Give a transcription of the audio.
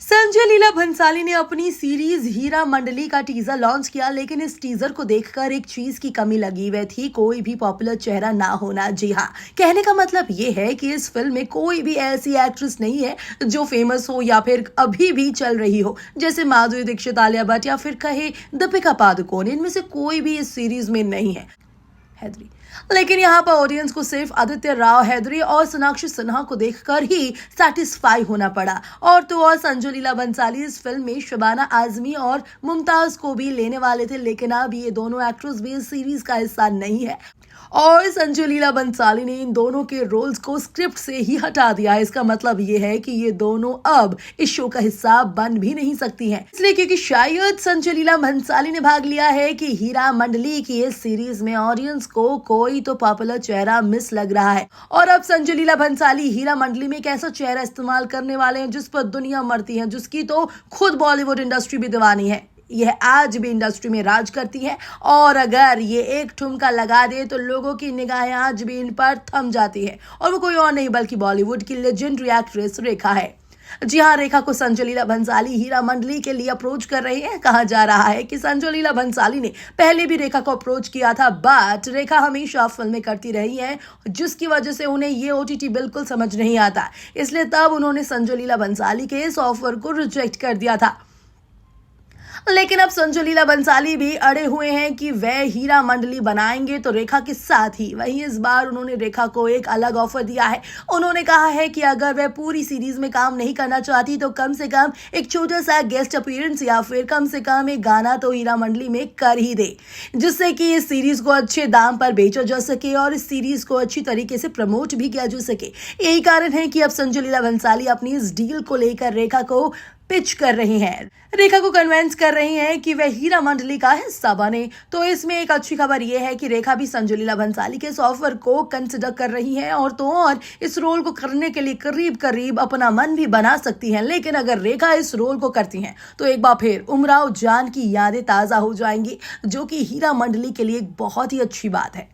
संजय लीला भंसाली ने अपनी सीरीज हीरा मंडली का टीजर लॉन्च किया, लेकिन इस टीजर को देखकर एक चीज की कमी लगी, वह थी कोई भी पॉपुलर चेहरा ना होना। जी हाँ, कहने का मतलब ये है कि इस फिल्म में कोई भी ऐसी एक्ट्रेस नहीं है जो फेमस हो या फिर अभी भी चल रही हो, जैसे माधुरी दीक्षित, आलिया भट्ट या फिर कहे दीपिका पादुकोण। इनमें से कोई भी इस सीरीज में नहीं है। हैदरी। लेकिन यहाँ पर ऑडियंस को सिर्फ आदित्य राव हैदरी और सोनाक्षी सिन्हा को देखकर ही सेटिस्फाई होना पड़ा। और तो और संजय लीला भंसाली इस फिल्म में शबाना आजमी और मुमताज को भी लेने वाले थे, लेकिन अब ये दोनों एक्ट्रेस भी इस सीरीज का हिस्सा नहीं है और संजय लीला भंसाली ने इन दोनों के रोल्स को स्क्रिप्ट से ही हटा दिया है। इसका मतलब ये है कि ये दोनों अब इस शो का हिस्सा बन भी नहीं सकती हैं, इसलिए क्योंकि शायद संजय लीला भंसाली ने भाग लिया है कि हीरा मंडली की इस सीरीज में ऑडियंस को कोई तो पॉपुलर चेहरा मिस लग रहा है। और अब संजय लीला भंसाली हीरा मंडली में एक ऐसा चेहरा इस्तेमाल करने वाले हैं जिस पर दुनिया मरती है, जिसकी तो खुद बॉलीवुड इंडस्ट्री भी दीवानी है। यह आज भी इंडस्ट्री में राज करती है और अगर ये एक ठुमका लगा दे तो लोगों की निगाहें आज भी इन पर थम जाती है, और वो कोई और नहीं बल्कि बॉलीवुड की लेजेंडरी एक्ट्रेस रेखा है। जी हाँ, रेखा को संजय लीला भंसाली हीरा मंडली के लिए अप्रोच कर रही है। कहा जा रहा है कि संजय लीला भंसाली ने पहले भी रेखा को अप्रोच किया था, बट रेखा हमेशा फिल्में करती रही है, जिसकी वजह से उन्हें ये ओटीटी बिल्कुल समझ नहीं आता, इसलिए तब उन्होंने संजय लीला भंसाली के इस ऑफर को रिजेक्ट कर दिया था। लेकिन अब संजय लीला भंसाली भी अड़े हुए हैं कि वह हीरा मंडली बनाएंगे तो रेखा के साथ ही। वहीं इस बार उन्होंने रेखा को एक अलग ऑफर दिया है। उन्होंने कहा है कि अगर वह पूरी सीरीज में काम नहीं करना चाहती तो कम से कम एक छोटा सा गेस्ट अपीयरेंस या फिर कम से कम एक गाना तो हीरा मंडली में कर ही दे, जिससे कि इस सीरीज को अच्छे दाम पर बेचा जा सके और इस सीरीज को अच्छी तरीके से प्रमोट भी किया जा सके। यही कारण है कि अब संजय लीला भंसाली अपनी इस डील को लेकर रेखा को पिच कर रही हैं, रेखा को कन्विंस कर रही हैं कि वह हीरा मंडली का हिस्सा बने। तो इसमें एक अच्छी खबर यह है कि रेखा भी संजय लीला भंसाली के इस ऑफर को कंसिडर कर रही हैं और तो और इस रोल को करने के लिए करीब करीब अपना मन भी बना सकती हैं। लेकिन अगर रेखा इस रोल को करती हैं तो एक बार फिर उमराव जान की यादें ताजा हो जाएंगी, जो कि हीरा मंडली के लिए एक बहुत ही अच्छी बात है।